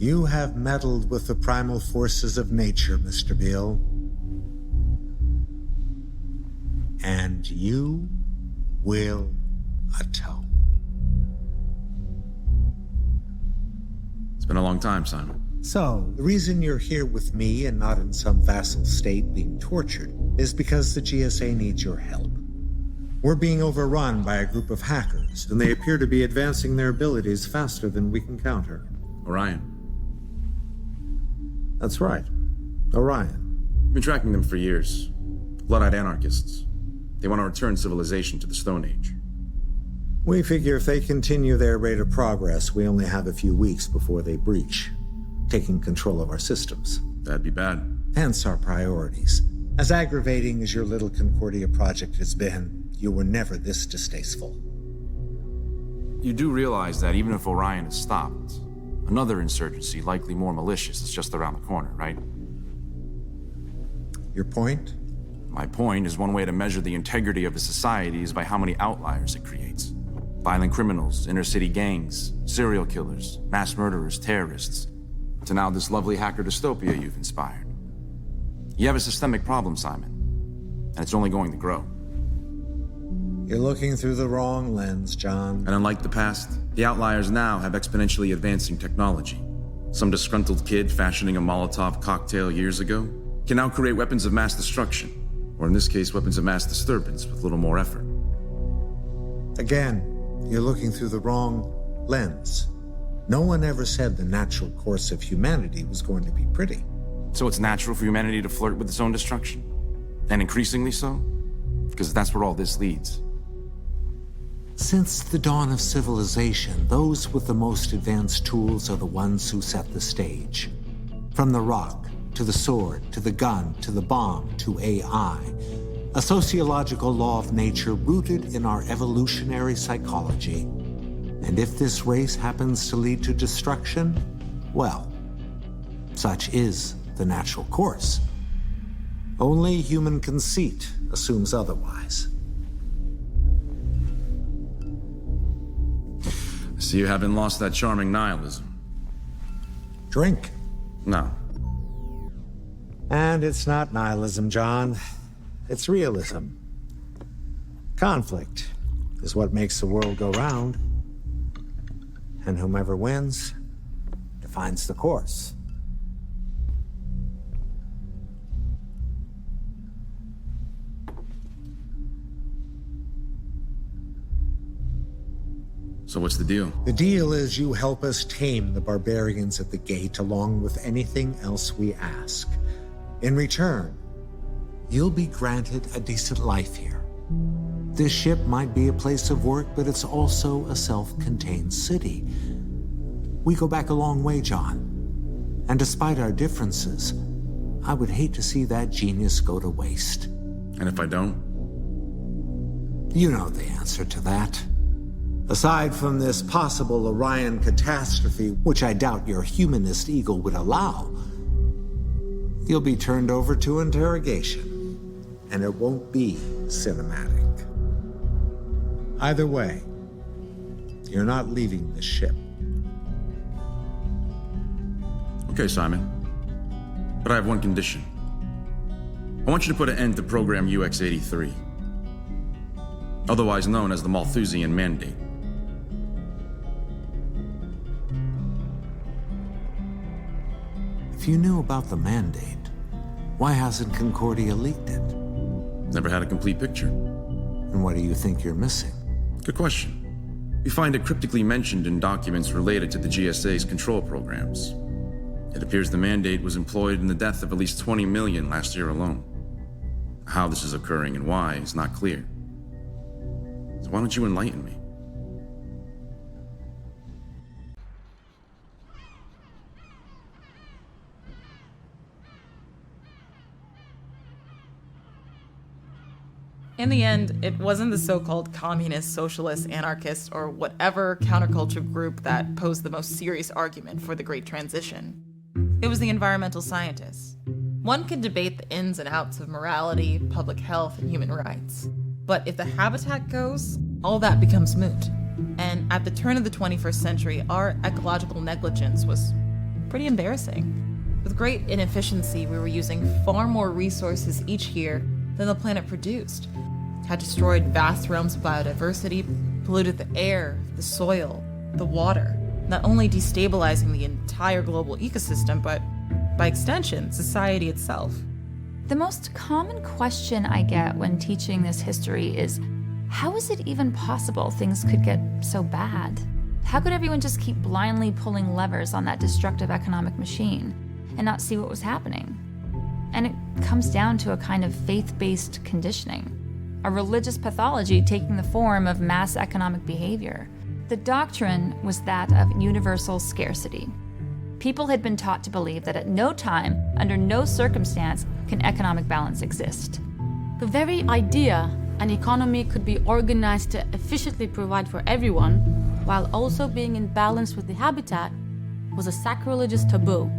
You have meddled with the primal forces of nature, Mr. Beale. And you will atone. It's been a long time, Simon. So, the reason you're here with me and not in some vassal state being tortured is because the GSA needs your help. We're being overrun by a group of hackers, and they appear to be advancing their abilities faster than we can counter. Orion. That's right. Orion. We've been tracking them for years. Blood-eyed anarchists. They want to return civilization to the Stone Age. We figure if they continue their rate of progress, we only have a few weeks before they breach, taking control of our systems. That'd be bad. Hence our priorities. As aggravating as your little Concordia project has been, you were never this distasteful. You do realize that even if Orion is stopped, another insurgency, likely more malicious, is just around the corner, right? Your point? My point is one way to measure the integrity of a society is by how many outliers it creates. Violent criminals, inner-city gangs, serial killers, mass murderers, terrorists, to now this lovely hacker dystopia you've inspired. You have a systemic problem, Simon, and it's only going to grow. You're looking through the wrong lens, John. And unlike the past, the outliers now have exponentially advancing technology. Some disgruntled kid fashioning a Molotov cocktail years ago can now create weapons of mass destruction, or in this case, weapons of mass disturbance with little more effort. Again, you're looking through the wrong lens. No one ever said the natural course of humanity was going to be pretty. So it's natural for humanity to flirt with its own destruction? And increasingly so? Because that's where all this leads. Since the dawn of civilization, those with the most advanced tools are the ones who set the stage. From the rock, to the sword, to the gun, to the bomb, to AI. A sociological law of nature rooted in our evolutionary psychology. And if this race happens to lead to destruction, well, such is the natural course. Only human conceit assumes otherwise. So you haven't lost that charming nihilism? Drink. No. And it's not nihilism, John. It's realism. Conflict is what makes the world go round. And whomever wins defines the course. So what's the deal? The deal is you help us tame the barbarians at the gate along with anything else we ask. In return, you'll be granted a decent life here. This ship might be a place of work, but it's also a self-contained city. We go back a long way, John. And despite our differences, I would hate to see that genius go to waste. And if I don't? You know the answer to that. Aside from this possible Orion catastrophe, which I doubt your humanist ego would allow, you'll be turned over to interrogation, and it won't be cinematic. Either way, you're not leaving this ship. Okay, Simon. But I have one condition. I want you to put an end to Program UX-83, otherwise known as the Malthusian Mandate. If you knew about the mandate, why hasn't Concordia leaked it? Never had a complete picture. And what do you think you're missing? Good question. We find it cryptically mentioned in documents related to the GSA's control programs. It appears the mandate was employed in the death of at least 20 million last year alone. How this is occurring and why is not clear. So why don't you enlighten me? In the end, it wasn't the so-called communist, socialist, anarchist, or whatever counterculture group that posed the most serious argument for the Great Transition. It was the environmental scientists. One can debate the ins and outs of morality, public health, and human rights. But if the habitat goes, all that becomes moot. And at the turn of the 21st century, our ecological negligence was pretty embarrassing. With great inefficiency, we were using far more resources each year than the planet produced, had destroyed vast realms of biodiversity, polluted the air, the soil, the water, not only destabilizing the entire global ecosystem, but by extension, society itself. The most common question I get when teaching this history is, how is it even possible things could get so bad? How could everyone just keep blindly pulling levers on that destructive economic machine and not see what was happening? And it comes down to a kind of faith-based conditioning, a religious pathology taking the form of mass economic behavior. The doctrine was that of universal scarcity. People had been taught to believe that at no time, under no circumstance, can economic balance exist. The very idea an economy could be organized to efficiently provide for everyone, while also being in balance with the habitat, was a sacrilegious taboo.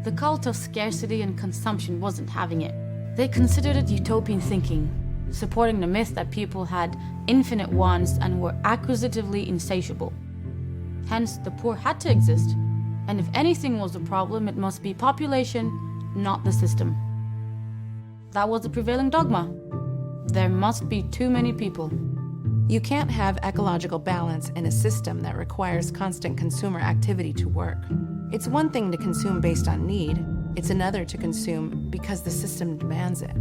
The cult of scarcity and consumption wasn't having it. They considered it utopian thinking, supporting the myth that people had infinite wants and were acquisitively insatiable. Hence, the poor had to exist, and if anything was a problem, it must be population, not the system. That was the prevailing dogma. There must be too many people. You can't have ecological balance in a system that requires constant consumer activity to work. It's one thing to consume based on need, it's another to consume because the system demands it.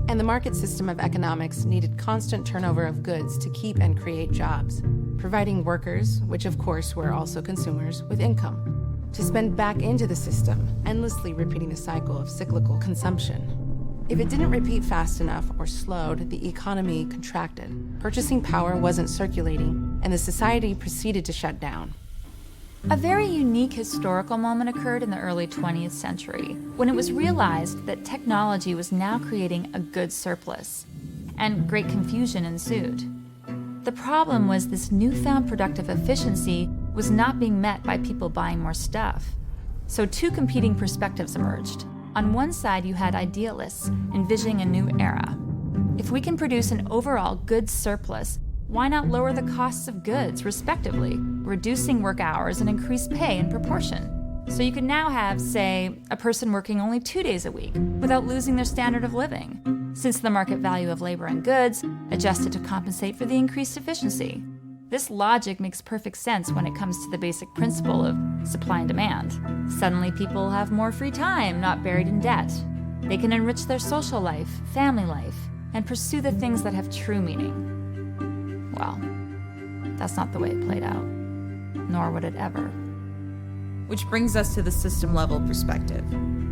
And the market system of economics needed constant turnover of goods to keep and create jobs, providing workers, which of course were also consumers, with income, to spend back into the system, endlessly repeating the cycle of cyclical consumption. If it didn't repeat fast enough or slowed, the economy contracted. Purchasing power wasn't circulating, and the society proceeded to shut down. A very unique historical moment occurred in the early 20th century, when it was realized that technology was now creating a goods surplus, and great confusion ensued. The problem was this newfound productive efficiency was not being met by people buying more stuff. So two competing perspectives emerged. On one side, you had idealists envisioning a new era. If we can produce an overall goods surplus, why not lower the costs of goods, respectively, reducing work hours and increase pay in proportion? So you could now have, say, a person working only 2 days a week without losing their standard of living, since the market value of labor and goods adjusted to compensate for the increased efficiency. This logic makes perfect sense when it comes to the basic principle of supply and demand. Suddenly people have more free time, not buried in debt. They can enrich their social life, family life, and pursue the things that have true meaning. Well, that's not the way it played out, nor would it ever. Which brings us to the system-level perspective,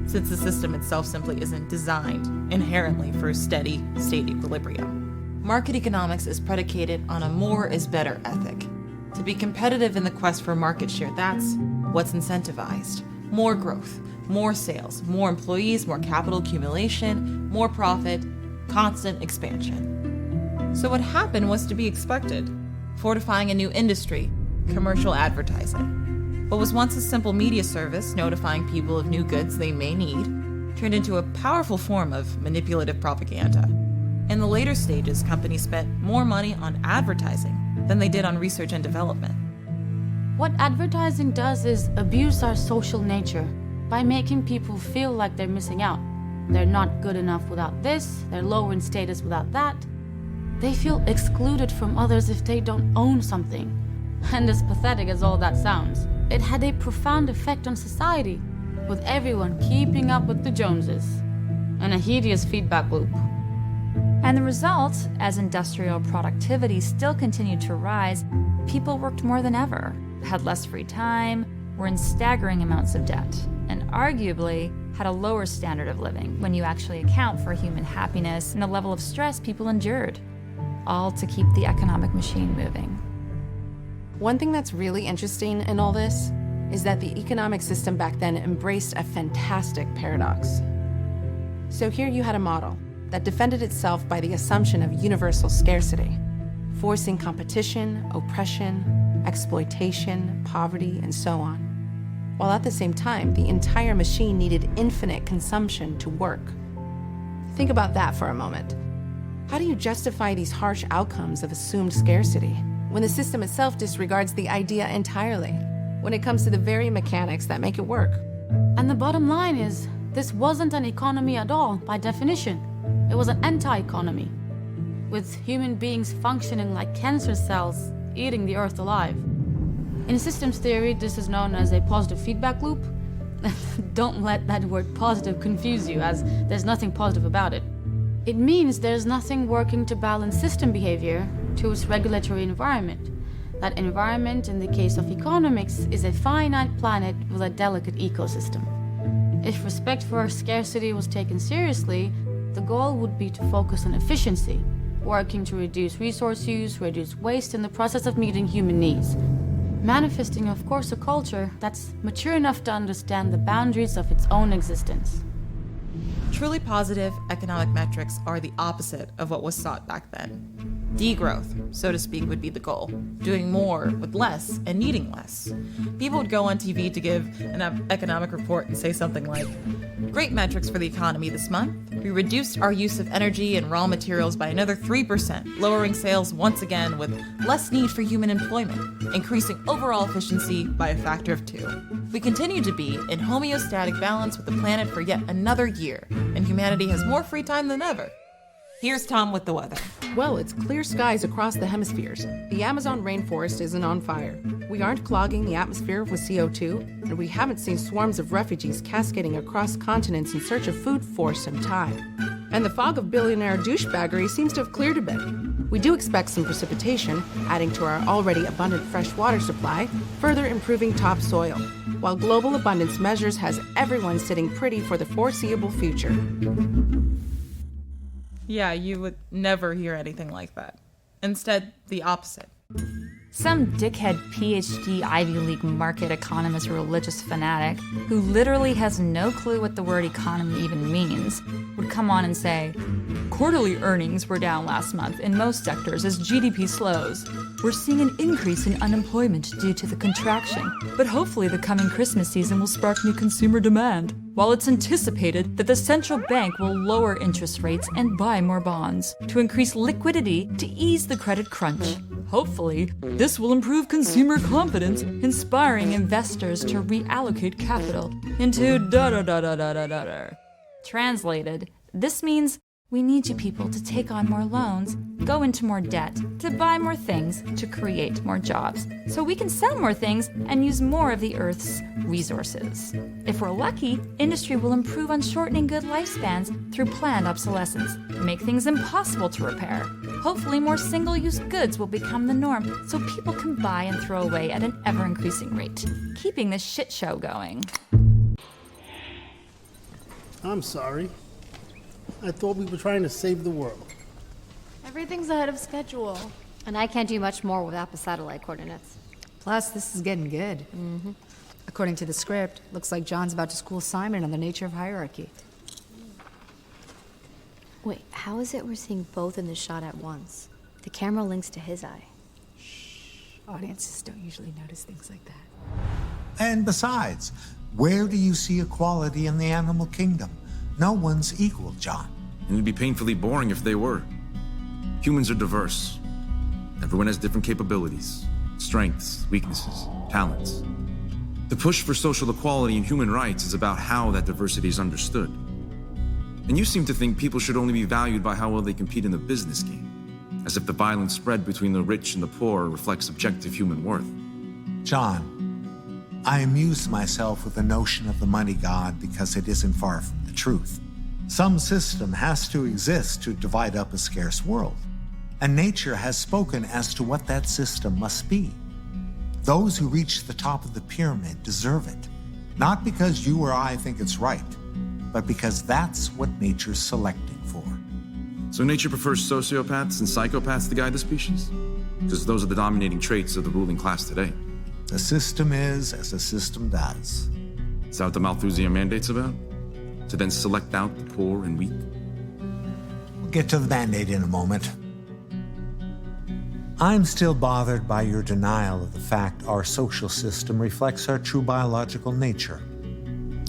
since the system itself simply isn't designed inherently for steady state equilibrium. Market economics is predicated on a more is better ethic. To be competitive in the quest for market share, that's what's incentivized. More growth, more sales, more employees, more capital accumulation, more profit, constant expansion. So what happened was to be expected, fortifying a new industry, commercial advertising. What was once a simple media service notifying people of new goods they may need turned into a powerful form of manipulative propaganda. In the later stages, companies spent more money on advertising than they did on research and development. What advertising does is abuse our social nature by making people feel like they're missing out. They're not good enough without this, they're lower in status without that. They feel excluded from others if they don't own something. And as pathetic as all that sounds, it had a profound effect on society, with everyone keeping up with the Joneses, and a hideous feedback loop. And the result, as industrial productivity still continued to rise, people worked more than ever, had less free time, were in staggering amounts of debt, and arguably had a lower standard of living when you actually account for human happiness and the level of stress people endured, all to keep the economic machine moving. One thing that's really interesting in all this is that the economic system back then embraced a fantastic paradox. So here you had a model that defended itself by the assumption of universal scarcity, forcing competition, oppression, exploitation, poverty, and so on, while at the same time, the entire machine needed infinite consumption to work. Think about that for a moment. How do you justify these harsh outcomes of assumed scarcity when the system itself disregards the idea entirely, when it comes to the very mechanics that make it work? And the bottom line is, this wasn't an economy at all, by definition. It was an anti-economy, with human beings functioning like cancer cells, eating the earth alive. In systems theory, this is known as a positive feedback loop. Don't let that word positive confuse you, as there's nothing positive about it. It means there's nothing working to balance system behavior to its regulatory environment. That environment, in the case of economics, is a finite planet with a delicate ecosystem. If respect for scarcity was taken seriously, the goal would be to focus on efficiency, working to reduce resource use, reduce waste in the process of meeting human needs. Manifesting, of course, a culture that's mature enough to understand the boundaries of its own existence. Truly positive economic metrics are the opposite of what was sought back then. Degrowth, so to speak, would be the goal. Doing more with less and needing less. People would go on TV to give an economic report and say something like, "Great metrics for the economy this month. We reduced our use of energy and raw materials by another 3%, lowering sales once again with less need for human employment, increasing overall efficiency by a factor of 2. We continue to be in homeostatic balance with the planet for yet another year, and humanity has more free time than ever." Here's Tom with the weather. Well, it's clear skies across the hemispheres. The Amazon rainforest isn't on fire. We aren't clogging the atmosphere with CO2, and we haven't seen swarms of refugees cascading across continents in search of food for some time. And the fog of billionaire douchebaggery seems to have cleared a bit. We do expect some precipitation, adding to our already abundant fresh water supply, further improving topsoil, while global abundance measures has everyone sitting pretty for the foreseeable future. Yeah, you would never hear anything like that. Instead, the opposite. Some dickhead PhD Ivy League market economist religious fanatic who literally has no clue what the word economy even means would come on and say, "Quarterly earnings were down last month in most sectors as GDP slows. We're seeing an increase in unemployment due to the contraction, but hopefully the coming Christmas season will spark new consumer demand, while it's anticipated that the central bank will lower interest rates and buy more bonds to increase liquidity to ease the credit crunch. Hopefully, this will improve consumer confidence, inspiring investors to reallocate capital into da-da-da-da-da-da-da." Translated, this means we need you people to take on more loans, go into more debt, to buy more things, to create more jobs, so we can sell more things and use more of the Earth's resources. If we're lucky, industry will improve on shortening good lifespans through planned obsolescence, make things impossible to repair. Hopefully more single-use goods will become the norm, so people can buy and throw away at an ever-increasing rate, keeping this shit show going. I'm sorry. I thought we were trying to save the world. Everything's ahead of schedule. And I can't do much more without the satellite coordinates. Plus, this is getting good. According to the script, looks like John's about to school Simon on the nature of hierarchy. Wait, how is it we're seeing both in the shot at once? The camera links to his eye. Audiences don't usually notice things like that. And besides, where do you see equality in the animal kingdom? No one's equal, John. And it'd be painfully boring if they were. Humans are diverse. Everyone has different capabilities, strengths, weaknesses, talents. The push for social equality and human rights is about how that diversity is understood. And you seem to think people should only be valued by how well they compete in the business game, as if the violent spread between the rich and the poor reflects objective human worth. John, I amuse myself with the notion of the money god because it isn't far from the truth. Some system has to exist to divide up a scarce world, and nature has spoken as to what that system must be. Those who reach the top of the pyramid deserve it, not because you or I think it's right, but because that's what nature's selecting for. So nature prefers sociopaths and psychopaths to guide the species? Because those are the dominating traits of the ruling class today. The system is as the system does. Is that what the Malthusian mandate's about? To then select out the poor and weak? We'll get to the mandate in a moment. I'm still bothered by your denial of the fact our social system reflects our true biological nature.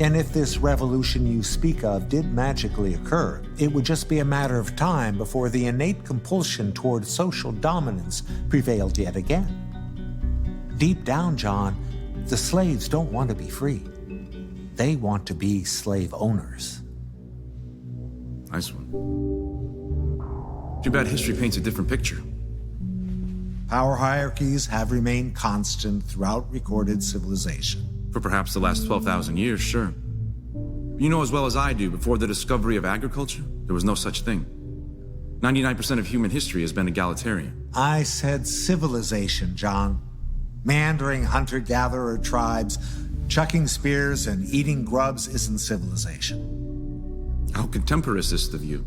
And if this revolution you speak of did magically occur, it would just be a matter of time before the innate compulsion toward social dominance prevailed yet again. Deep down, John, the slaves don't want to be free. They want to be slave owners. Nice one. Too bad history paints a different picture. Power hierarchies have remained constant throughout recorded civilization. For perhaps the last 12,000 years, sure. You know as well as I do, before the discovery of agriculture, there was no such thing. 99% of human history has been egalitarian. I said civilization, John. Meandering hunter-gatherer tribes, chucking spears and eating grubs isn't civilization. How contemporaneous of you.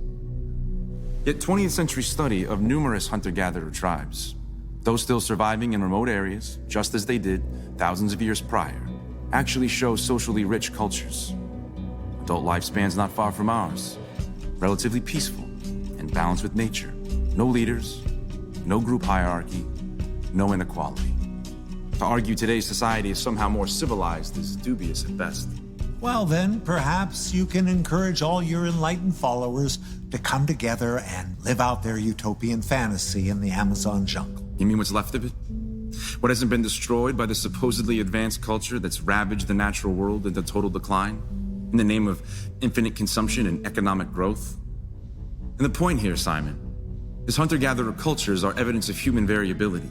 Yet 20th century study of numerous hunter-gatherer tribes, those still surviving in remote areas, just as they did thousands of years prior, actually show socially rich cultures. Adult lifespans not far from ours, relatively peaceful and balanced with nature. No leaders, no group hierarchy, no inequality. To argue today's society is somehow more civilized is dubious at best. Well, then, perhaps you can encourage all your enlightened followers to come together and live out their utopian fantasy in the Amazon jungle. You mean what's left of it? What hasn't been destroyed by the supposedly advanced culture that's ravaged the natural world into total decline in the name of infinite consumption and economic growth? And the point here, Simon, is hunter-gatherer cultures are evidence of human variability.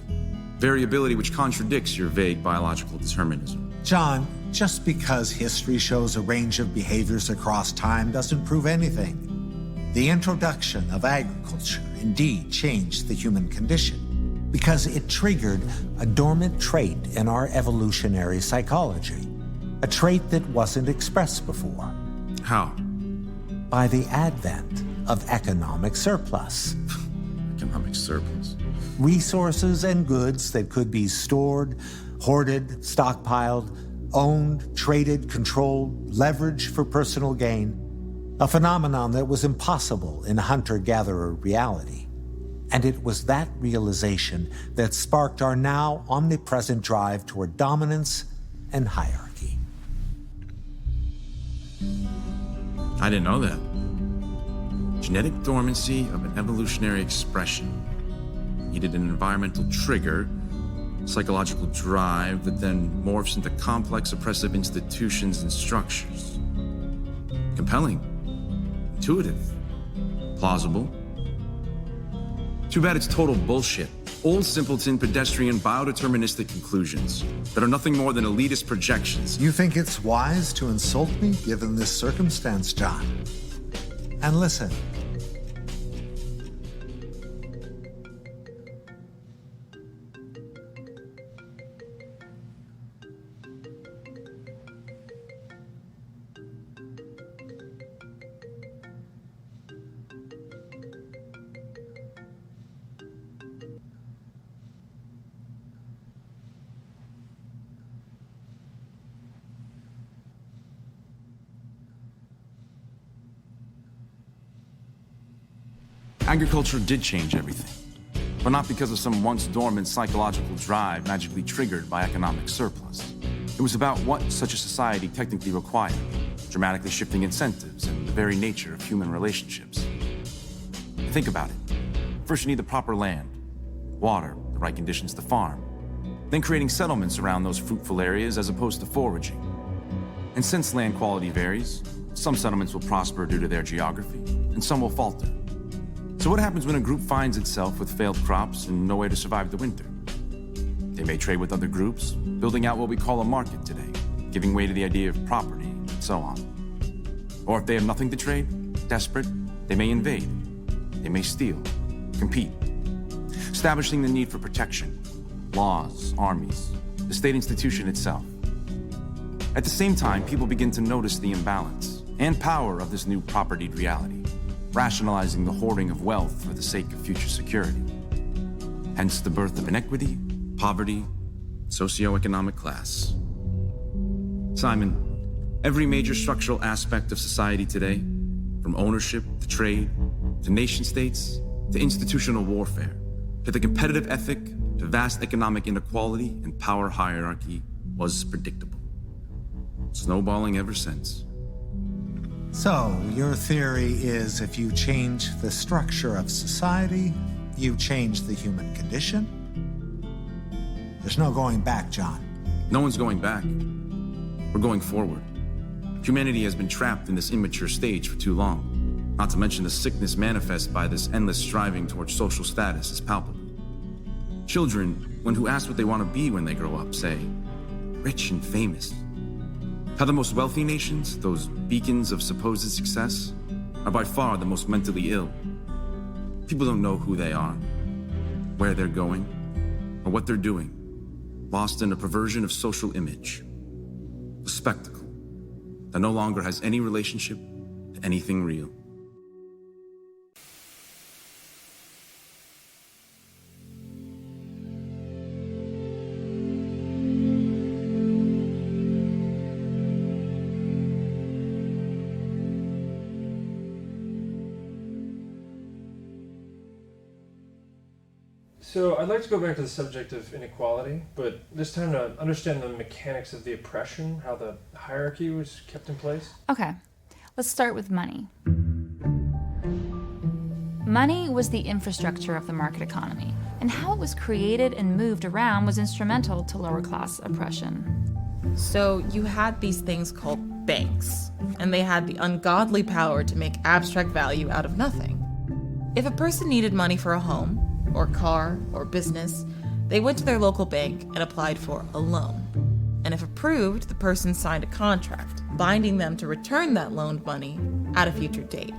Variability which contradicts your vague biological determinism. John, just because history shows a range of behaviors across time doesn't prove anything. The introduction of agriculture indeed changed the human condition because it triggered a dormant trait in our evolutionary psychology, a trait that wasn't expressed before. How? By the advent of economic surplus. Economic surplus. Resources and goods that could be stored, hoarded, stockpiled, owned, traded, controlled, leveraged for personal gain, a phenomenon that was impossible in hunter-gatherer reality. And it was that realization that sparked our now omnipresent drive toward dominance and hierarchy. I didn't know that. Genetic dormancy of an evolutionary expression needed an environmental trigger, psychological drive that then morphs into complex oppressive institutions and structures. Compelling, intuitive, plausible. Too bad it's total bullshit. Old simpleton, pedestrian, biodeterministic conclusions that are nothing more than elitist projections. You think it's wise to insult me given this circumstance, John? And listen. Agriculture did change everything, but not because of some once dormant psychological drive magically triggered by economic surplus. It was about what such a society technically required, dramatically shifting incentives and the very nature of human relationships. Think about it. First, you need the proper land, water, the right conditions to farm, then creating settlements around those fruitful areas as opposed to foraging. And since land quality varies, some settlements will prosper due to their geography, and some will falter. So what happens when a group finds itself with failed crops and no way to survive the winter? They may trade with other groups, building out what we call a market today, giving way to the idea of property, and so on. Or if they have nothing to trade, desperate, they may invade. They may steal, compete, establishing the need for protection, laws, armies, the state institution itself. At the same time, people begin to notice the imbalance and power of this new propertied reality, rationalizing the hoarding of wealth for the sake of future security. Hence the birth of inequity, poverty, socioeconomic class. Simon, every major structural aspect of society today, from ownership to trade, to nation states, to institutional warfare, to the competitive ethic, to vast economic inequality and power hierarchy, was predictable. Snowballing ever since. So, your theory is if you change the structure of society, you change the human condition? There's no going back, John. No one's going back. We're going forward. Humanity has been trapped in this immature stage for too long. Not to mention the sickness manifest by this endless striving towards social status is palpable. Children, when who ask what they want to be when they grow up, say, rich and famous. How the most wealthy nations, those beacons of supposed success, are by far the most mentally ill. People don't know who they are, where they're going, or what they're doing, lost in a perversion of social image, a spectacle that no longer has any relationship to anything real. So I'd like to go back to the subject of inequality, but this time to understand the mechanics of the oppression, how the hierarchy was kept in place. Okay, let's start with money. Money was the infrastructure of the market economy, and how it was created and moved around was instrumental to lower class oppression. So you had these things called banks, and they had the ungodly power to make abstract value out of nothing. If a person needed money for a home, or car, or business, they went to their local bank and applied for a loan. And if approved, the person signed a contract, binding them to return that loaned money at a future date.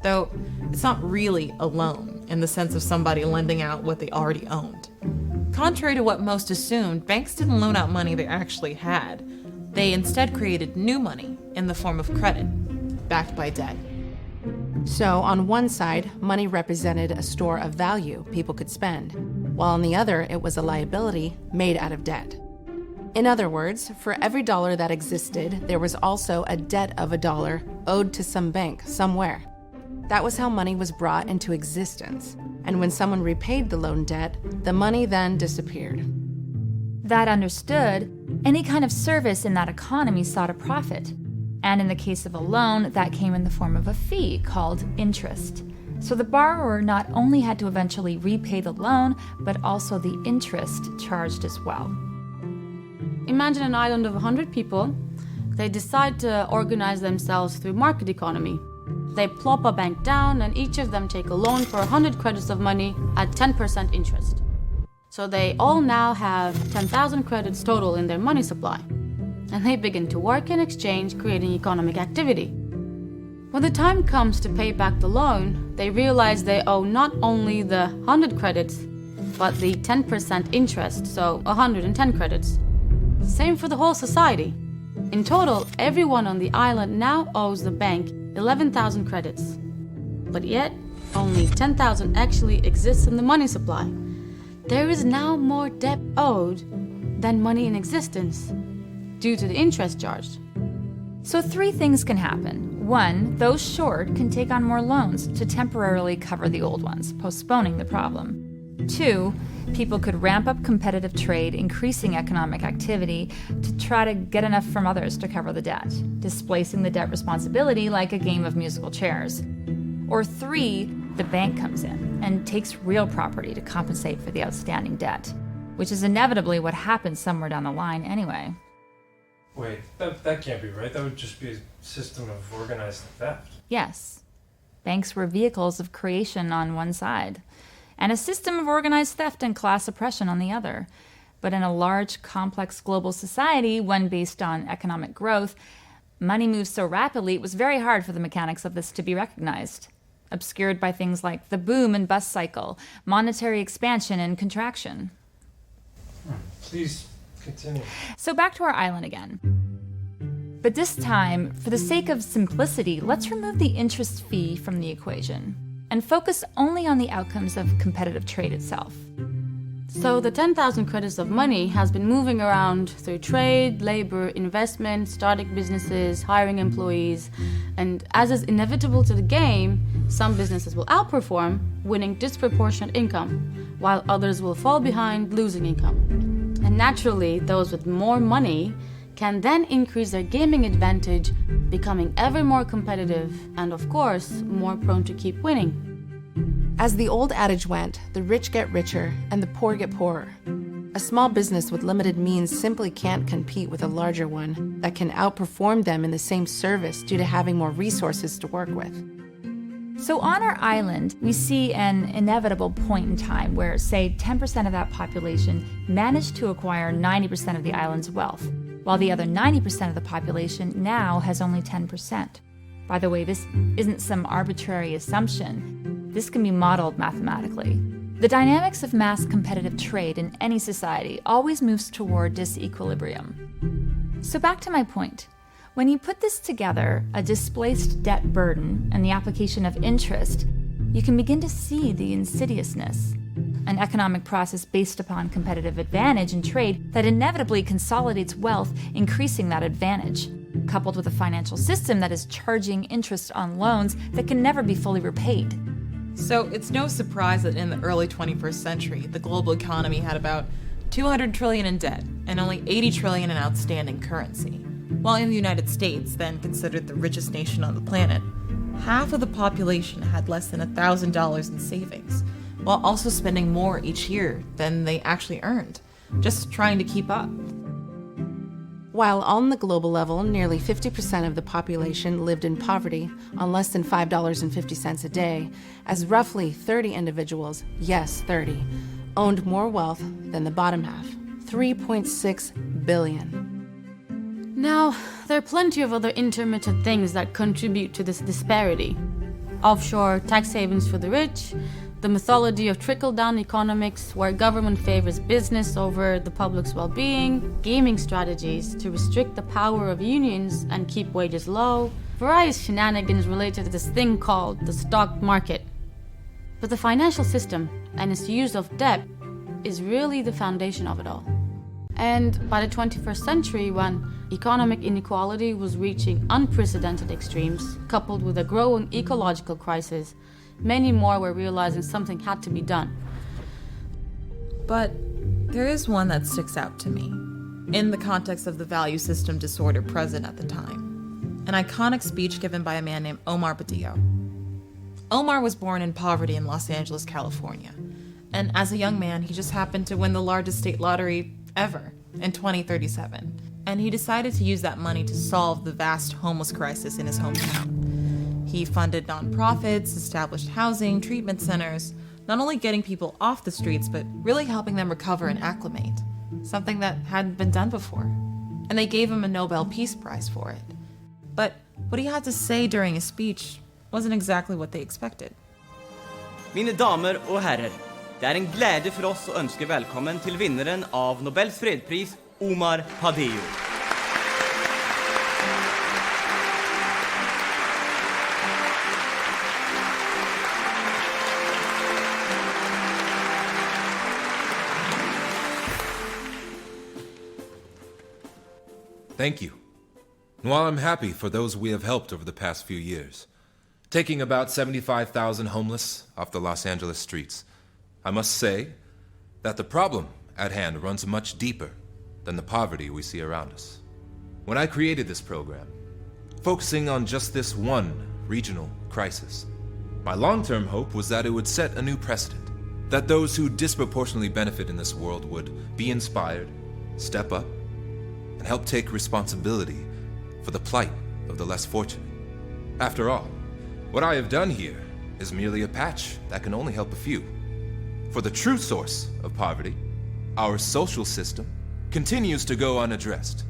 Though it's not really a loan in the sense of somebody lending out what they already owned. Contrary to what most assumed, banks didn't loan out money they actually had. They instead created new money in the form of credit, backed by debt. So, on one side, money represented a store of value people could spend, while on the other, it was a liability made out of debt. In other words, for every dollar that existed, there was also a debt of a dollar owed to some bank somewhere. That was how money was brought into existence, and when someone repaid the loan debt, the money then disappeared. That understood, any kind of service in that economy sought a profit. And in the case of a loan, that came in the form of a fee called interest. So the borrower not only had to eventually repay the loan, but also the interest charged as well. Imagine an island of 100 people. They decide to organize themselves through market economy. They plop a bank down and each of them take a loan for 100 credits of money at 10% interest. So they all now have 10,000 credits total in their money supply. And they begin to work in exchange, creating economic activity. When the time comes to pay back the loan, they realize they owe not only the 100 credits, but the 10% interest, so 110 credits. Same for the whole society. In total, everyone on the island now owes the bank 11,000 credits. But yet, only 10,000 actually exists in the money supply. There is now more debt owed than money in existence, due to the interest charged. So 3 things can happen. 1, those short can take on more loans to temporarily cover the old ones, postponing the problem. 2, people could ramp up competitive trade, increasing economic activity to try to get enough from others to cover the debt, displacing the debt responsibility like a game of musical chairs. Or 3, the bank comes in and takes real property to compensate for the outstanding debt, which is inevitably what happens somewhere down the line anyway. Wait, that can't be right. That would just be a system of organized theft. Yes. Banks were vehicles of creation on one side, and a system of organized theft and class oppression on the other. But in a large, complex global society, one based on economic growth, money moves so rapidly it was very hard for the mechanics of this to be recognized, obscured by things like the boom and bust cycle, monetary expansion and contraction. Please continue. So back to our island again. But this time, for the sake of simplicity, let's remove the interest fee from the equation and focus only on the outcomes of competitive trade itself. So the 10,000 credits of money has been moving around through trade, labor, investment, starting businesses, hiring employees, and as is inevitable to the game, some businesses will outperform, winning disproportionate income, while others will fall behind, losing income. And naturally, those with more money can then increase their gaming advantage, becoming ever more competitive and, of course, more prone to keep winning. As the old adage went, the rich get richer and the poor get poorer. A small business with limited means simply can't compete with a larger one that can outperform them in the same service due to having more resources to work with. So on our island, we see an inevitable point in time where, say, 10% of that population managed to acquire 90% of the island's wealth, while the other 90% of the population now has only 10%. By the way, this isn't some arbitrary assumption. This can be modeled mathematically. The dynamics of mass competitive trade in any society always moves toward disequilibrium. So back to my point. When you put this together, a displaced debt burden and the application of interest, you can begin to see the insidiousness. An economic process based upon competitive advantage in trade that inevitably consolidates wealth, increasing that advantage, coupled with a financial system that is charging interest on loans that can never be fully repaid. So it's no surprise that in the early 21st century, the global economy had about 200 trillion in debt and only 80 trillion in outstanding currency. While in the United States, then considered the richest nation on the planet, half of the population had less than $1,000 in savings, while also spending more each year than they actually earned, just trying to keep up. While on the global level, nearly 50% of the population lived in poverty on less than $5.50 a day, as roughly 30 individuals, yes, 30, owned more wealth than the bottom half, 3.6 billion. Now, there are plenty of other intermittent things that contribute to this disparity. Offshore tax havens for the rich, the mythology of trickle-down economics where government favors business over the public's well-being, gaming strategies to restrict the power of unions and keep wages low, various shenanigans related to this thing called the stock market. But the financial system and its use of debt is really the foundation of it all. And by the 21st century, when economic inequality was reaching unprecedented extremes, coupled with a growing ecological crisis, many more were realizing something had to be done. But there is one that sticks out to me, in the context of the value system disorder present at the time. An iconic speech given by a man named Omar Badillo. Omar was born in poverty in Los Angeles, California. And as a young man, he just happened to win the largest state lottery ever in 2037. And he decided to use that money to solve the vast homeless crisis in his hometown. He funded nonprofits, established housing, treatment centers, not only getting people off the streets, but really helping them recover and acclimate, something that hadn't been done before. And they gave him a Nobel Peace Prize for it. But what he had to say during his speech wasn't exactly what they expected. Mine damer og herrer, det en glädje för oss att önska välkommen till vinnaren av Nobels fredspris, Omar Badillo. Thank you. And while I'm happy for those we have helped over the past few years, taking about 75,000 homeless off the Los Angeles streets, I must say that the problem at hand runs much deeper than the poverty we see around us. When I created this program, focusing on just this one regional crisis, my long-term hope was that it would set a new precedent, that those who disproportionately benefit in this world would be inspired, step up, and help take responsibility for the plight of the less fortunate. After all, what I have done here is merely a patch that can only help a few. For the true source of poverty, our social system, continues to go unaddressed.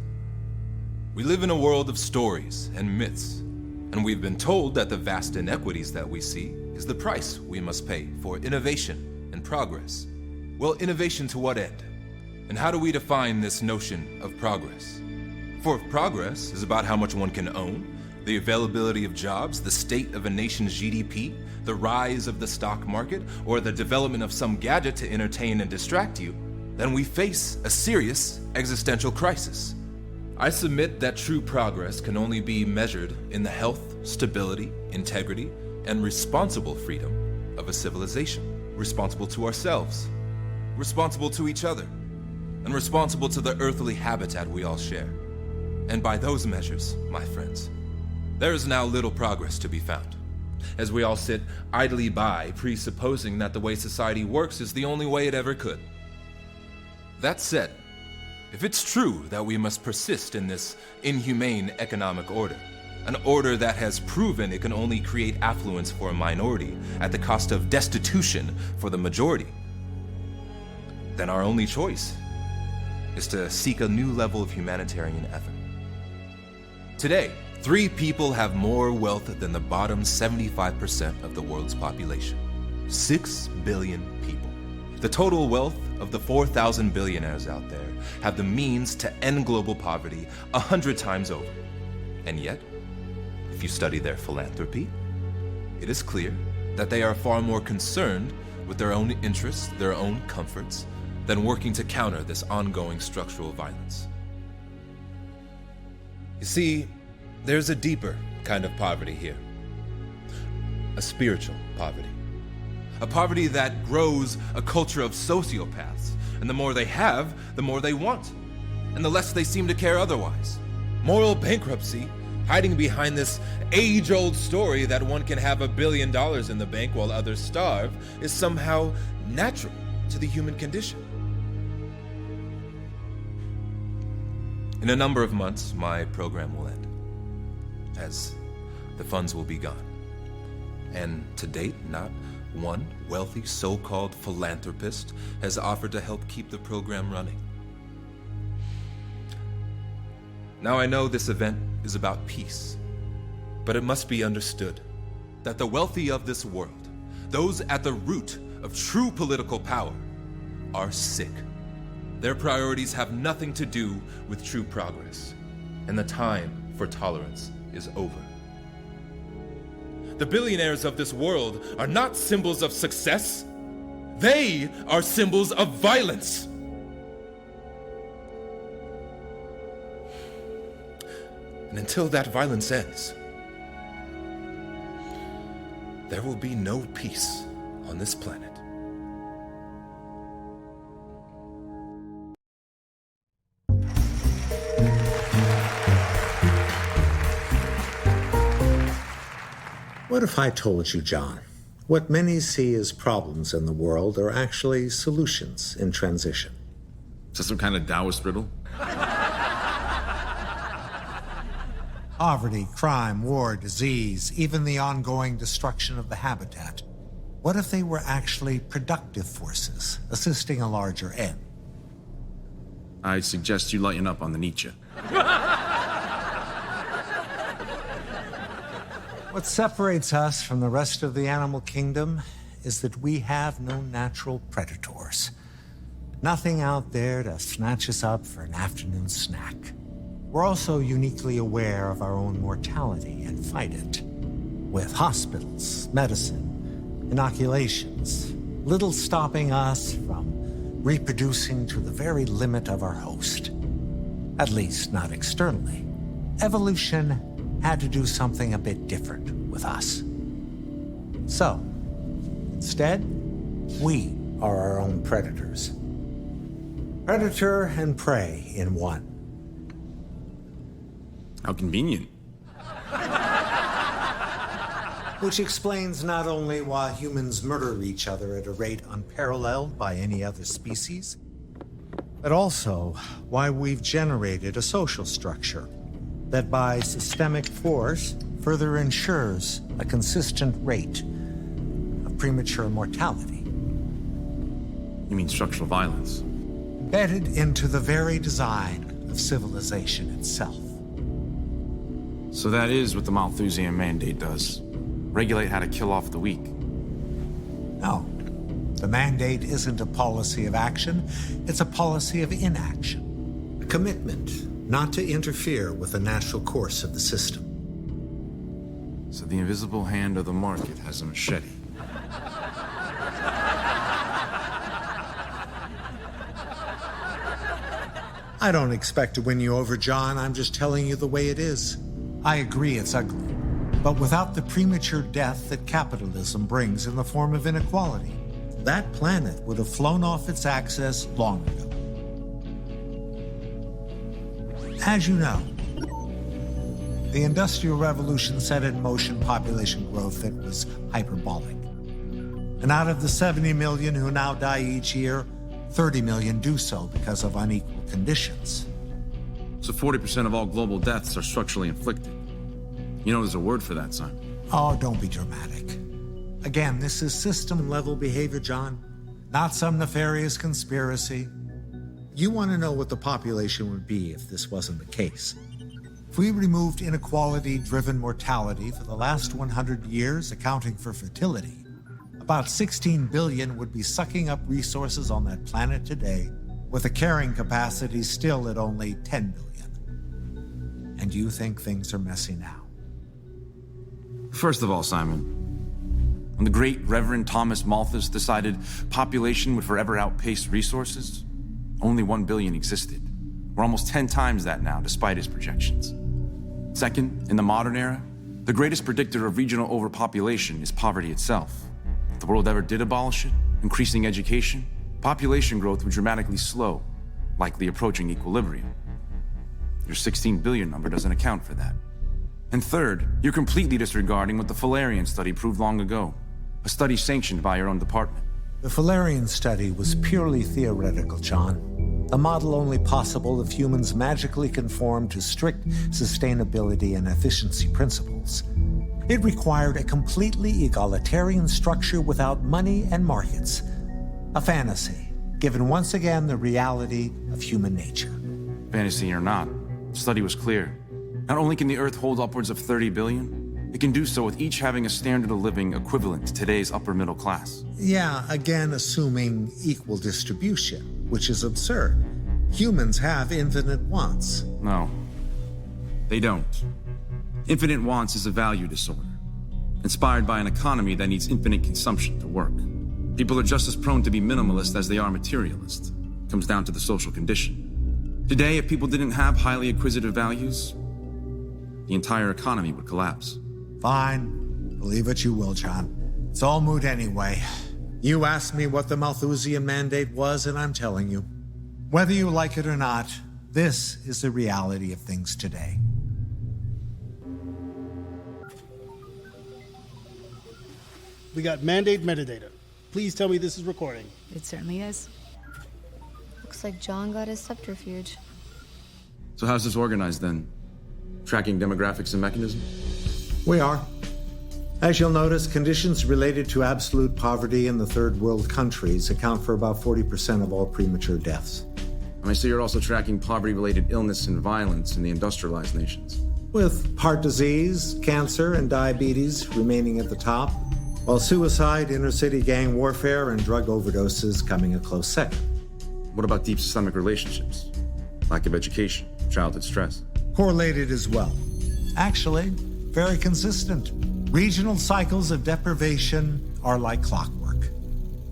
We live in a world of stories and myths, and we've been told that the vast inequities that we see is the price we must pay for innovation and progress. Well, innovation to what end? And how do we define this notion of progress? For if progress is about how much one can own, the availability of jobs, the state of a nation's GDP, the rise of the stock market, or the development of some gadget to entertain and distract you, then we face a serious existential crisis. I submit that true progress can only be measured in the health, stability, integrity, and responsible freedom of a civilization, responsible to ourselves, responsible to each other, and responsible to the earthly habitat we all share. And by those measures, my friends, there is now little progress to be found, as we all sit idly by, presupposing that the way society works is the only way it ever could. That said, if it's true that we must persist in this inhumane economic order, an order that has proven it can only create affluence for a minority at the cost of destitution for the majority, then our only choice is to seek a new level of humanitarian effort. Today, 3 people have more wealth than the bottom 75% of the world's population. 6 billion people. The total wealth of the 4,000 billionaires out there have the means to end global poverty 100 times over. And yet, if you study their philanthropy, it is clear that they are far more concerned with their own interests, their own comforts, than working to counter this ongoing structural violence. You see, there's a deeper kind of poverty here. A spiritual poverty. A poverty that grows a culture of sociopaths, and the more they have, the more they want, and the less they seem to care otherwise. Moral bankruptcy, hiding behind this age-old story that one can have $1 billion in the bank while others starve, is somehow natural to the human condition. In a number of months, my program will end, as the funds will be gone. And to date, not one wealthy so-called philanthropist has offered to help keep the program running. Now I know this event is about peace, but it must be understood that the wealthy of this world, those at the root of true political power, are sick. Their priorities have nothing to do with true progress, and the time for tolerance is over. The billionaires of this world are not symbols of success. They are symbols of violence. And until that violence ends, there will be no peace on this planet. What if I told you, John, what many see as problems in the world are actually solutions in transition? Is that some kind of Taoist riddle? Poverty, crime, war, disease, even the ongoing destruction of the habitat. What if they were actually productive forces, assisting a larger end? I suggest you lighten up on the Nietzsche. What separates us from the rest of the animal kingdom is that we have no natural predators. Nothing out there to snatch us up for an afternoon snack. We're also uniquely aware of our own mortality and fight it. With hospitals, medicine, inoculations, little stopping us from reproducing to the very limit of our host. At least not externally. Evolution had to do something a bit different with us. So, instead, we are our own predators. Predator and prey in one. How convenient. Which explains not only why humans murder each other at a rate unparalleled by any other species, but also why we've generated a social structure that by systemic force further ensures a consistent rate of premature mortality. You mean structural violence? Embedded into the very design of civilization itself. So that is what the Malthusian Mandate does. Regulate how to kill off the weak. No. The mandate isn't a policy of action, it's a policy of inaction. A commitment not to interfere with the natural course of the system. So the invisible hand of the market has a machete. I don't expect to win you over, John. I'm just telling you the way it is. I agree it's ugly, but without the premature death that capitalism brings in the form of inequality, that planet would have flown off its axis long ago. As you know, the Industrial Revolution set in motion population growth that was hyperbolic. And out of the 70 million who now die each year, 30 million do so because of unequal conditions. So 40% of all global deaths are structurally inflicted. You know there's a word for that, Simon. Oh, don't be dramatic. Again, this is system-level behavior, John, not some nefarious conspiracy. You want to know what the population would be if this wasn't the case. If we removed inequality-driven mortality for the last 100 years, accounting for fertility, about 16 billion would be sucking up resources on that planet today, with a carrying capacity still at only 10 billion. And you think things are messy now? First of all, Simon, when the great Reverend Thomas Malthus decided population would forever outpace resources, only 1 billion existed. We're almost 10 times that now, despite his projections. Second, in the modern era, the greatest predictor of regional overpopulation is poverty itself. If the world ever did abolish it, increasing education, population growth would dramatically slow, likely approaching equilibrium. Your 16 billion number doesn't account for that. And third, you're completely disregarding what the Fullerian study proved long ago, a study sanctioned by your own department. The Fullerian study was purely theoretical, John. A model only possible if humans magically conform to strict sustainability and efficiency principles. It required a completely egalitarian structure without money and markets. A fantasy, given once again the reality of human nature. Fantasy or not, the study was clear. Not only can the Earth hold upwards of 30 billion, it can do so with each having a standard of living equivalent to today's upper middle class. Yeah, again assuming equal distribution, which is absurd. Humans have infinite wants. No, they don't. Infinite wants is a value disorder, inspired by an economy that needs infinite consumption to work. People are just as prone to be minimalist as they are materialist. It comes down to the social condition. Today, if people didn't have highly acquisitive values, the entire economy would collapse. Fine. Believe what you will, John. It's all moot anyway. You asked me what the Malthusian mandate was, and I'm telling you. Whether you like it or not, this is the reality of things today. We got mandate metadata. Please tell me this is recording. It certainly is. Looks like John got his subterfuge. So how's this organized then? Tracking demographics and mechanism? We are. As you'll notice, conditions related to absolute poverty in the third world countries account for about 40% of all premature deaths. And I see you're also tracking poverty-related illness and violence in the industrialized nations. With heart disease, cancer, and diabetes remaining at the top, while suicide, inner-city gang warfare, and drug overdoses coming a close second. What about deep systemic relationships? Lack of education, childhood stress? Correlated as well. Actually, very consistent. Regional cycles of deprivation are like clockwork.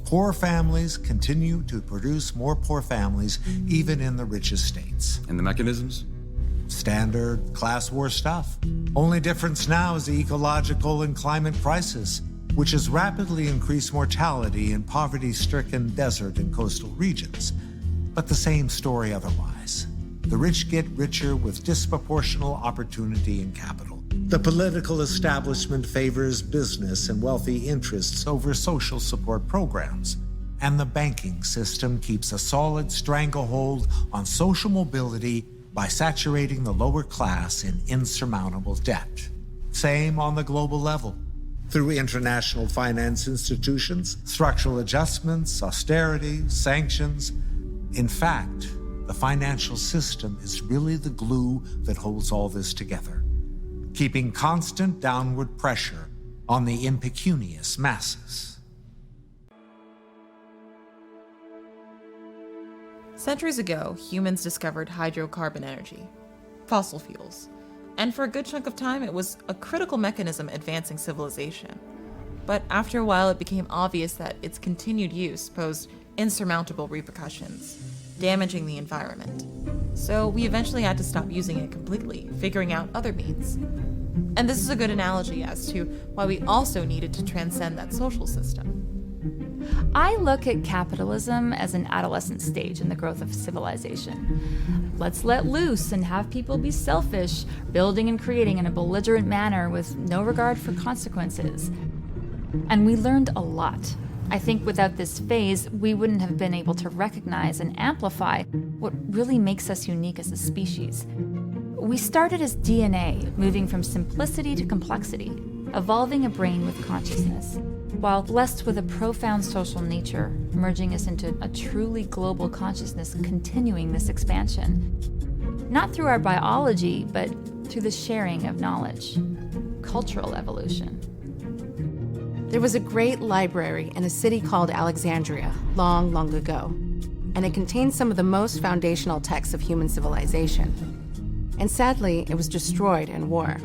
Poor families continue to produce more poor families, even in the richest states. And the mechanisms? Standard class war stuff. Only difference now is the ecological and climate crisis, which has rapidly increased mortality in poverty-stricken desert and coastal regions. But the same story otherwise. The rich get richer with disproportional opportunity and capital. The political establishment favors business and wealthy interests over social support programs. And the banking system keeps a solid stranglehold on social mobility by saturating the lower class in insurmountable debt. Same on the global level. Through international finance institutions, structural adjustments, austerity, sanctions. In fact, the financial system is really the glue that holds all this together, keeping constant downward pressure on the impecunious masses. Centuries ago, humans discovered hydrocarbon energy, fossil fuels, and for a good chunk of time it was a critical mechanism advancing civilization. But after a while it became obvious that its continued use posed insurmountable repercussions, damaging the environment. So we eventually had to stop using it completely, figuring out other means. And this is a good analogy as to why we also needed to transcend that social system. I look at capitalism as an adolescent stage in the growth of civilization. Let's let loose and have people be selfish, building and creating in a belligerent manner with no regard for consequences. And we learned a lot. I think without this phase, we wouldn't have been able to recognize and amplify what really makes us unique as a species. We started as DNA, moving from simplicity to complexity, evolving a brain with consciousness, while blessed with a profound social nature, merging us into a truly global consciousness, continuing this expansion. Not through our biology, but through the sharing of knowledge. Cultural evolution. There was a great library in a city called Alexandria, long, long ago, and it contained some of the most foundational texts of human civilization. And sadly, it was destroyed in war.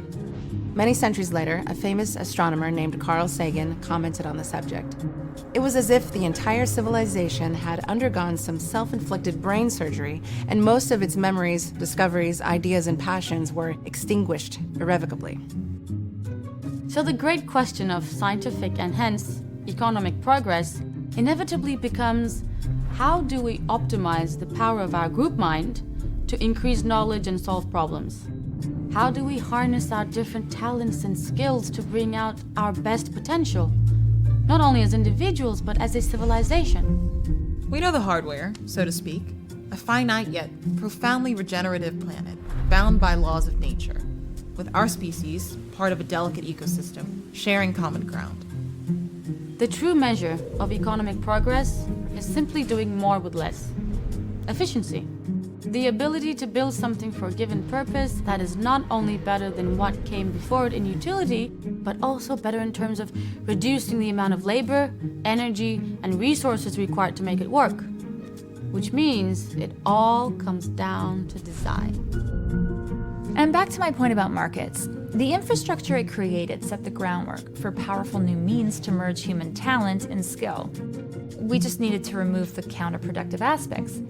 Many centuries later, a famous astronomer named Carl Sagan commented on the subject. It was as if the entire civilization had undergone some self-inflicted brain surgery, and most of its memories, discoveries, ideas, and passions were extinguished irrevocably. So the great question of scientific and hence economic progress inevitably becomes, how do we optimize the power of our group mind to increase knowledge and solve problems? How do we harness our different talents and skills to bring out our best potential, not only as individuals, but as a civilization? We know the hardware, so to speak, a finite yet profoundly regenerative planet, bound by laws of nature, with our species, part of a delicate ecosystem, sharing common ground. The true measure of economic progress is simply doing more with less. Efficiency. The ability to build something for a given purpose that is not only better than what came before it in utility, but also better in terms of reducing the amount of labor, energy, and resources required to make it work. Which means it all comes down to design. And back to my point about markets. The infrastructure it created set the groundwork for powerful new means to merge human talent and skill. We just needed to remove the counterproductive aspects.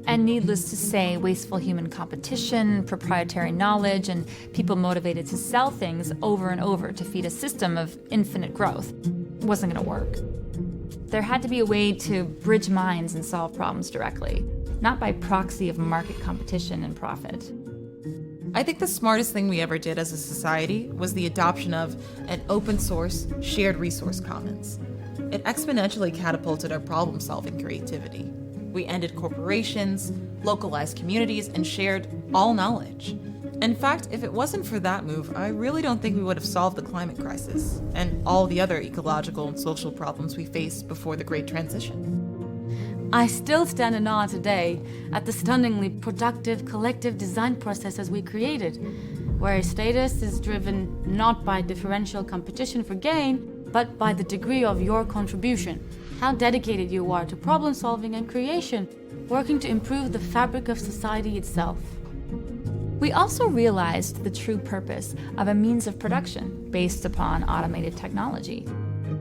And needless to say, wasteful human competition, proprietary knowledge, and people motivated to sell things over and over to feed a system of infinite growth wasn't going to work. There had to be a way to bridge minds and solve problems directly, not by proxy of market competition and profit. I think the smartest thing we ever did as a society was the adoption of an open source, shared resource commons. It exponentially catapulted our problem-solving creativity. We ended corporations, localized communities, and shared all knowledge. In fact, if it wasn't for that move, I really don't think we would have solved the climate crisis and all the other ecological and social problems we faced before the Great Transition. I still stand in awe today at the stunningly productive collective design processes we created, where status is driven not by differential competition for gain, but by the degree of your contribution, how dedicated you are to problem solving and creation, working to improve the fabric of society itself. We also realized the true purpose of a means of production based upon automated technology,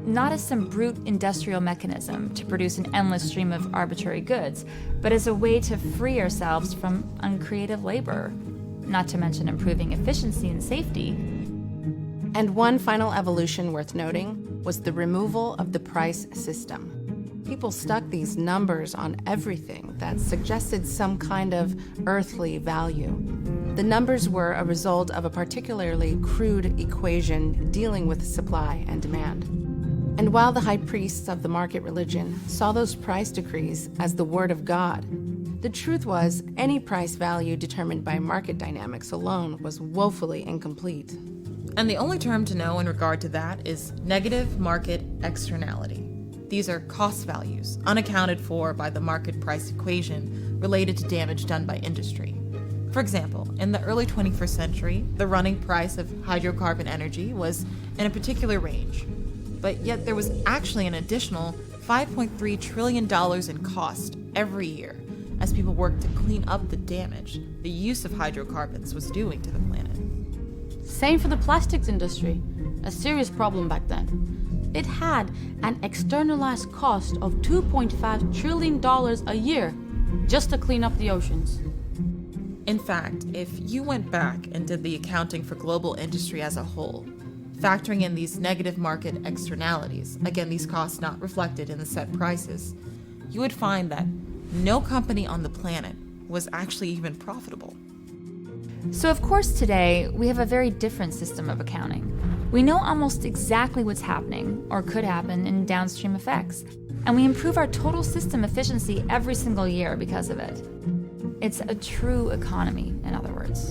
not as some brute industrial mechanism to produce an endless stream of arbitrary goods, but as a way to free ourselves from uncreative labor, not to mention improving efficiency and safety. And one final evolution worth noting was the removal of the price system. People stuck these numbers on everything that suggested some kind of earthly value. The numbers were a result of a particularly crude equation dealing with supply and demand. And while the high priests of the market religion saw those price decrees as the word of God, the truth was any price value determined by market dynamics alone was woefully incomplete. And the only term to know in regard to that is negative market externality. These are cost values, unaccounted for by the market price equation related to damage done by industry. For example, in the early 21st century, the running price of hydrocarbon energy was in a particular range, but yet there was actually an additional $5.3 trillion in cost every year as people worked to clean up the damage the use of hydrocarbons was doing to the planet. Same for the plastics industry, a serious problem back then. It had an externalized cost of $2.5 trillion a year just to clean up the oceans. In fact, if you went back and did the accounting for global industry as a whole, factoring in these negative market externalities, again, these costs not reflected in the set prices, you would find that no company on the planet was actually even profitable. So of course today, we have a very different system of accounting. We know almost exactly what's happening, or could happen, in downstream effects. And we improve our total system efficiency every single year because of it. It's a true economy, in other words.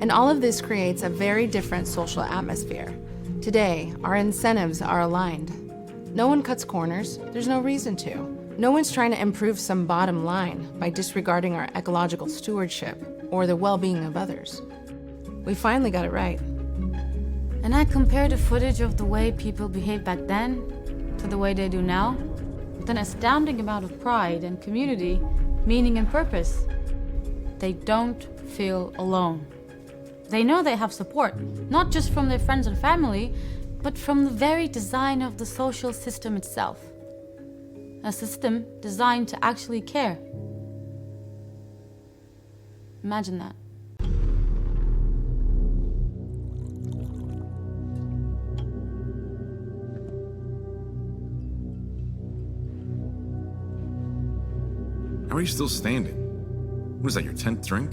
And all of this creates a very different social atmosphere. Today, our incentives are aligned. No one cuts corners. There's no reason to. No one's trying to improve some bottom line by disregarding our ecological stewardship or the well-being of others. We finally got it right. And I compare the footage of the way people behaved back then to the way they do now, with an astounding amount of pride and community, meaning and purpose. They don't feel alone. They know they have support, not just from their friends and family, but from the very design of the social system itself. A system designed to actually care. Imagine that. How are you still standing? What is that, your 10th drink?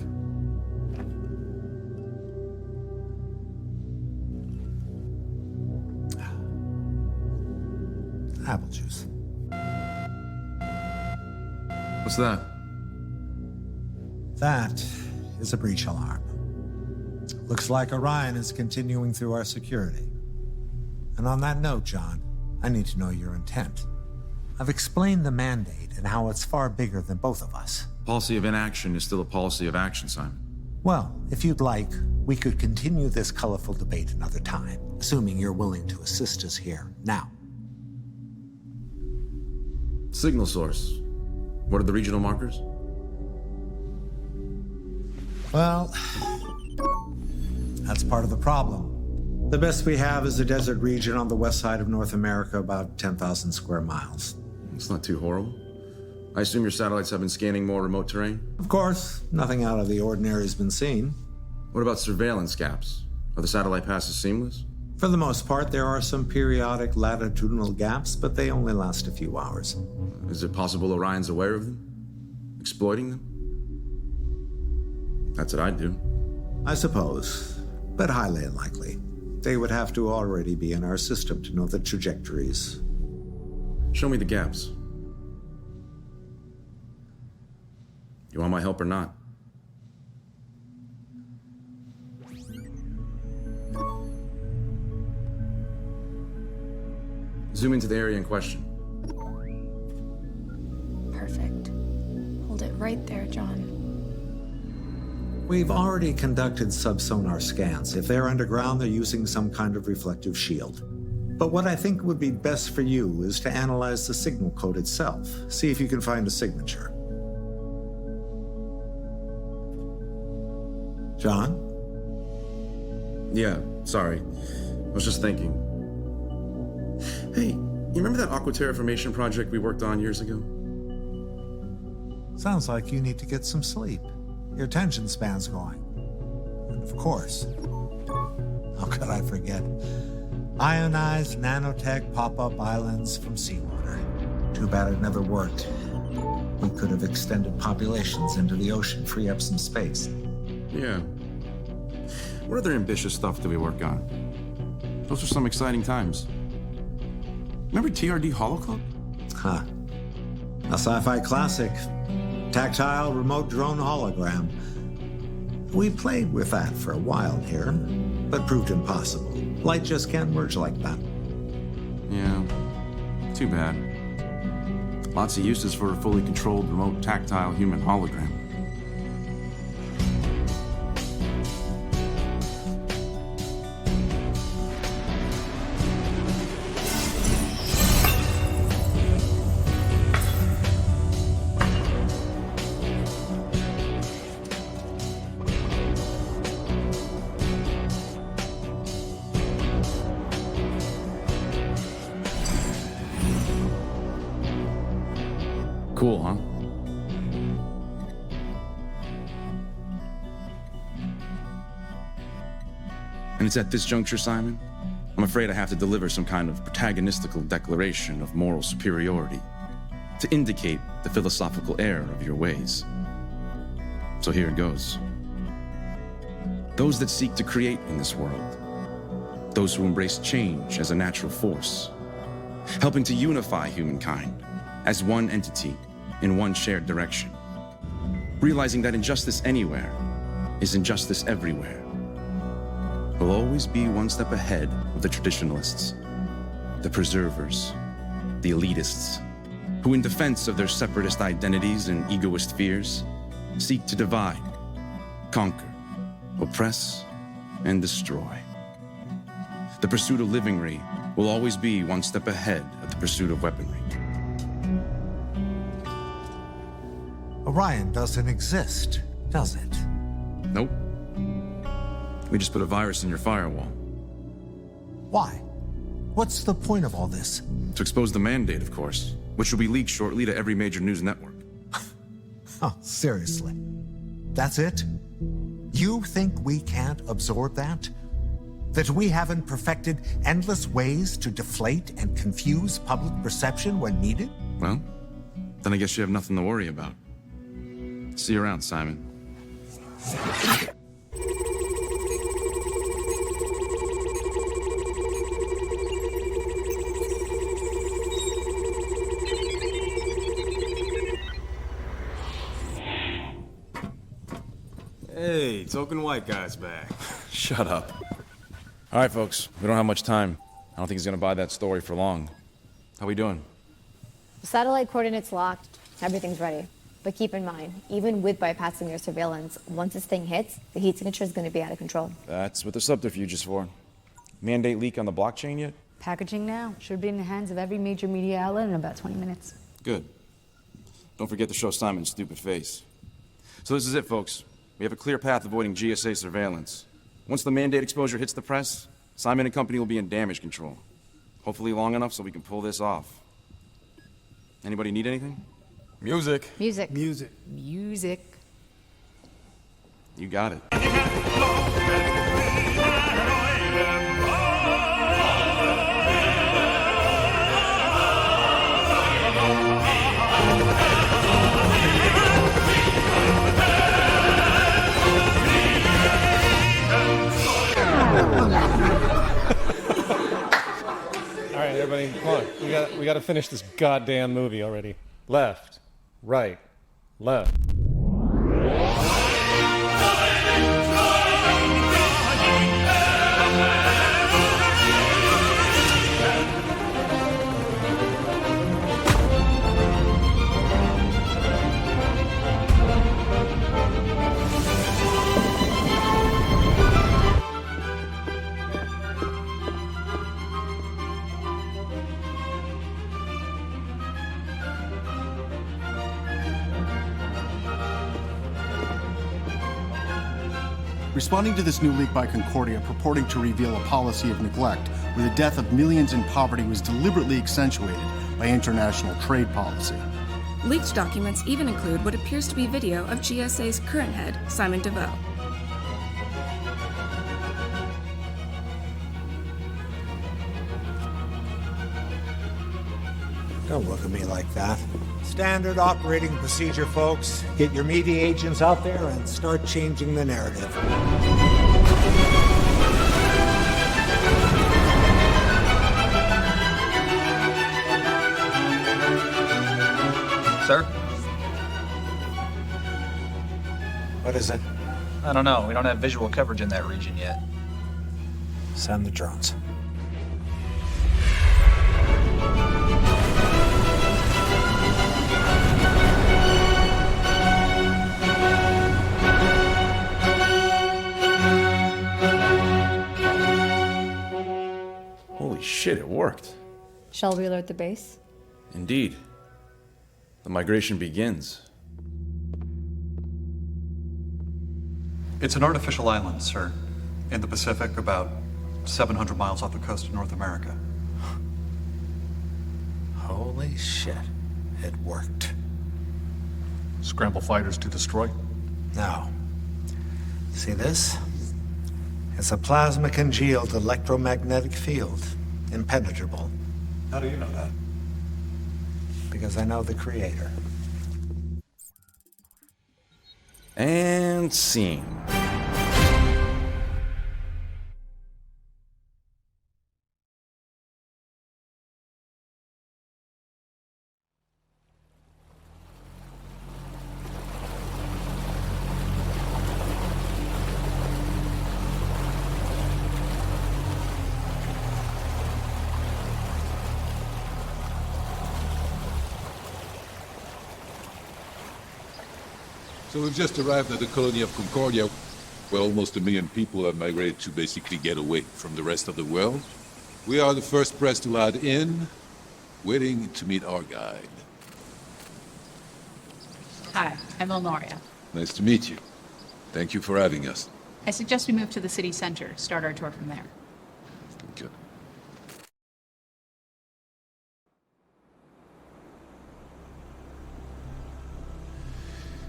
Apple juice. What's that? That is a breach alarm. Looks like Orion is continuing through our security. And on that note, John, I need to know your intent. I've explained the mandate and how it's far bigger than both of us. Policy of inaction is still a policy of action, Simon. Well, if you'd like, we could continue this colorful debate another time, assuming you're willing to assist us here now. Signal source. What are the regional markers? Well, that's part of the problem. The best we have is a desert region on the west side of North America, about 10,000 square miles. It's not too horrible. I assume your satellites have been scanning more remote terrain? Of course, nothing out of the ordinary has been seen. What about surveillance gaps? Are the satellite passes seamless? For the most part, there are some periodic latitudinal gaps, but they only last a few hours. Is it possible Orion's aware of them? Exploiting them? That's what I'd do. I suppose, but highly unlikely. They would have to already be in our system to know the trajectories. Show me the gaps. You want my help or not? Zoom into the area in question. Perfect. Hold it right there, John. We've already conducted subsonar scans. If they're underground, they're using some kind of reflective shield. But what I think would be best for you is to analyze the signal code itself. See if you can find a signature. John? Yeah, sorry. I was just thinking. Hey, you remember that aquaterraformation project we worked on years ago? Sounds like you need to get some sleep. Your attention span's going. And of course, how could I forget? Ionized nanotech pop-up islands from seawater. Too bad it never worked. We could have extended populations into the ocean, free up some space. Yeah. What other ambitious stuff do we work on? Those were some exciting times. Remember TRD Holoclub? Huh. A sci-fi classic. Tactile remote drone hologram. We played with that for a while here, but proved impossible. Light just can't merge like that. Yeah. Too bad. Lots of uses for a fully controlled remote tactile human hologram. Cool, huh? And it's at this juncture, Simon, I'm afraid I have to deliver some kind of protagonistical declaration of moral superiority to indicate the philosophical error of your ways. So here it goes. Those that seek to create in this world, those who embrace change as a natural force, helping to unify humankind as one entity in one shared direction, realizing that injustice anywhere is injustice everywhere. We'll always be one step ahead of the traditionalists, the preservers, the elitists, who in defense of their separatist identities and egoist fears, seek to divide, conquer, oppress, and destroy. The pursuit of livingry will always be one step ahead of the pursuit of weaponry. Orion doesn't exist, does it? Nope. We just put a virus in your firewall. Why? What's the point of all this? To expose the mandate, of course, which will be leaked shortly to every major news network. Oh, seriously? That's it? You think we can't absorb that? That we haven't perfected endless ways to deflate and confuse public perception when needed? Well, then I guess you have nothing to worry about. See you around, Simon. Hey, token white guy's back. Shut up. All right, folks, we don't have much time. I don't think he's gonna buy that story for long. How we doing? Satellite coordinates locked. Everything's ready. But keep in mind, even with bypassing your surveillance, once this thing hits, the heat signature is going to be out of control. That's what the subterfuge is for. Mandate leak on the blockchain yet? Packaging now. Should be in the hands of every major media outlet in about 20 minutes. Good. Don't forget to show Simon's stupid face. So this is it, folks. We have a clear path avoiding GSA surveillance. Once the mandate exposure hits the press, Simon and company will be in damage control. Hopefully long enough so we can pull this off. Anybody need anything? Music. Music. Music. Music. You got it. All right, everybody, come on. We got to finish this goddamn movie already. Left, right, left. Responding to this new leak by Concordia purporting to reveal a policy of neglect where the death of millions in poverty was deliberately accentuated by international trade policy. Leaked documents even include what appears to be video of GSA's current head, Simon DeVoe. Don't look at me like that. Standard operating procedure, folks. Get your media agents out there and start changing the narrative. Sir? What is it? I don't know. We don't have visual coverage in that region yet. Send the drones. Holy shit, it worked. Shall we alert the base? Indeed. The migration begins. It's an artificial island, sir, in the Pacific, about 700 miles off the coast of North America. Holy shit. It worked. Scramble fighters to destroy? Now, see this? It's a plasma congealed electromagnetic field. Impenetrable. How do you know that? Because I know the creator. And scene. So we've just arrived at the colony of Concordia, where almost 1 million people have migrated to basically get away from the rest of the world. We are the first press to land in, waiting to meet our guide. Hi, I'm Elnoria. Nice to meet you. Thank you for having us. I suggest we move to the city center, start our tour from there. Good.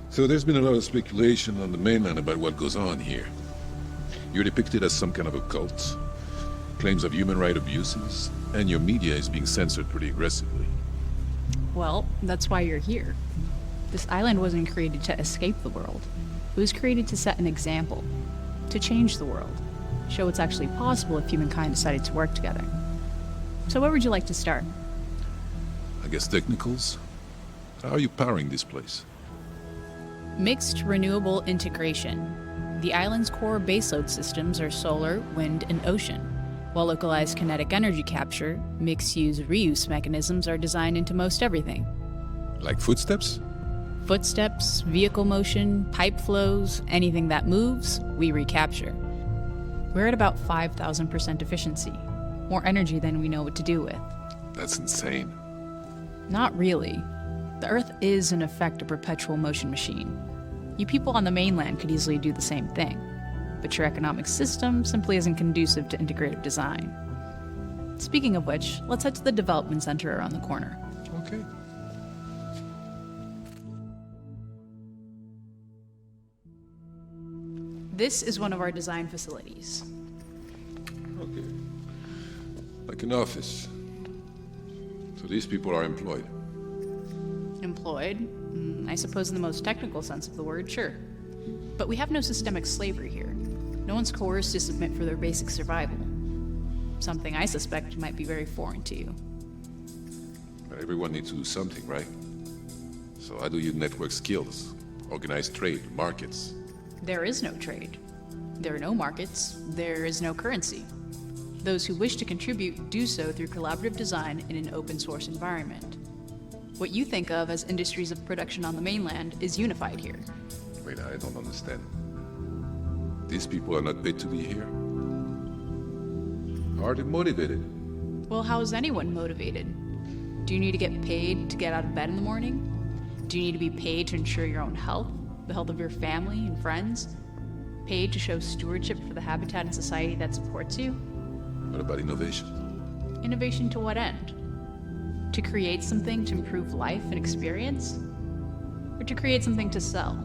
So there's been a lot of speculation on the mainland about what goes on here. You're depicted as some kind of a cult, claims of human rights abuses, and your media is being censored pretty aggressively. Well, that's why you're here. This island wasn't created to escape the world. It was created to set an example, to change the world, show what's actually possible if humankind decided to work together. So where would you like to start? I guess technicals? How are you powering this place? Mixed renewable integration. The island's core baseload systems are solar, wind, and ocean, while localized kinetic energy capture, mixed-use reuse mechanisms are designed into most everything. Like footsteps? Footsteps, vehicle motion, pipe flows, anything that moves, we recapture. We're at about 5,000% efficiency, more energy than we know what to do with. That's insane. Not really. The Earth is, in effect, a perpetual motion machine. You people on the mainland could easily do the same thing, but your economic system simply isn't conducive to integrative design. Speaking of which, let's head to the development center around the corner. Okay. This is one of our design facilities. Okay. Like an office. So these people are employed. Employed? I suppose in the most technical sense of the word, sure. But we have no systemic slavery here. No one's coerced to submit for their basic survival. Something I suspect might be very foreign to you. But everyone needs to do something, right? So how do you network skills, organize trade, markets? There is no trade. There are no markets. There is no currency. Those who wish to contribute do so through collaborative design in an open source environment. What you think of as industries of production on the mainland is unified here. Wait, I don't understand. These people are not paid to be here? How are they motivated? Well, how is anyone motivated? Do you need to get paid to get out of bed in the morning? Do you need to be paid to ensure your own health, the health of your family and friends? Paid to show stewardship for the habitat and society that supports you? What about innovation? Innovation to what end? To create something to improve life and experience? Or to create something to sell?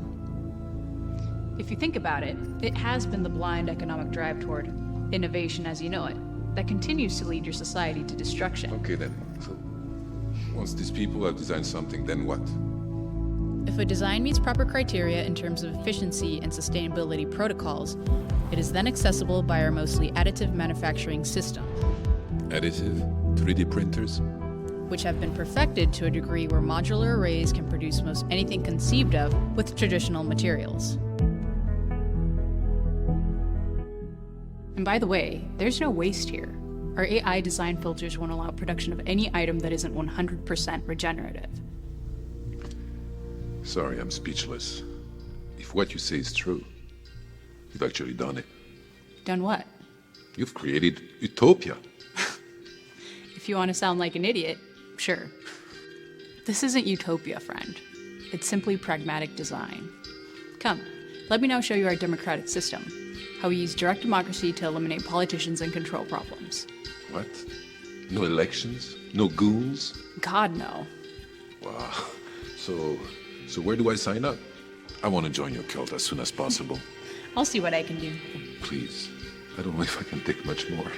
If you think about it, it has been the blind economic drive toward innovation as you know it that continues to lead your society to destruction. Okay then, so once these people have designed something, then what? If a design meets proper criteria in terms of efficiency and sustainability protocols, it is then accessible by our mostly additive manufacturing system. Additive? 3D printers? Which have been perfected to a degree where modular arrays can produce most anything conceived of with traditional materials. And by the way, there's no waste here. Our AI design filters won't allow production of any item that isn't 100% regenerative. Sorry, I'm speechless. If what you say is true, you've actually done it. Done what? You've created utopia. If you want to sound like an idiot, sure. This isn't utopia, friend. It's simply pragmatic design. Come, let me now show you our democratic system, how we use direct democracy to eliminate politicians and control problems. What? No elections? No ghouls? God, no. Wow. So where do I sign up? I want to join your cult as soon as possible. I'll see what I can do. Please. I don't know if I can take much more.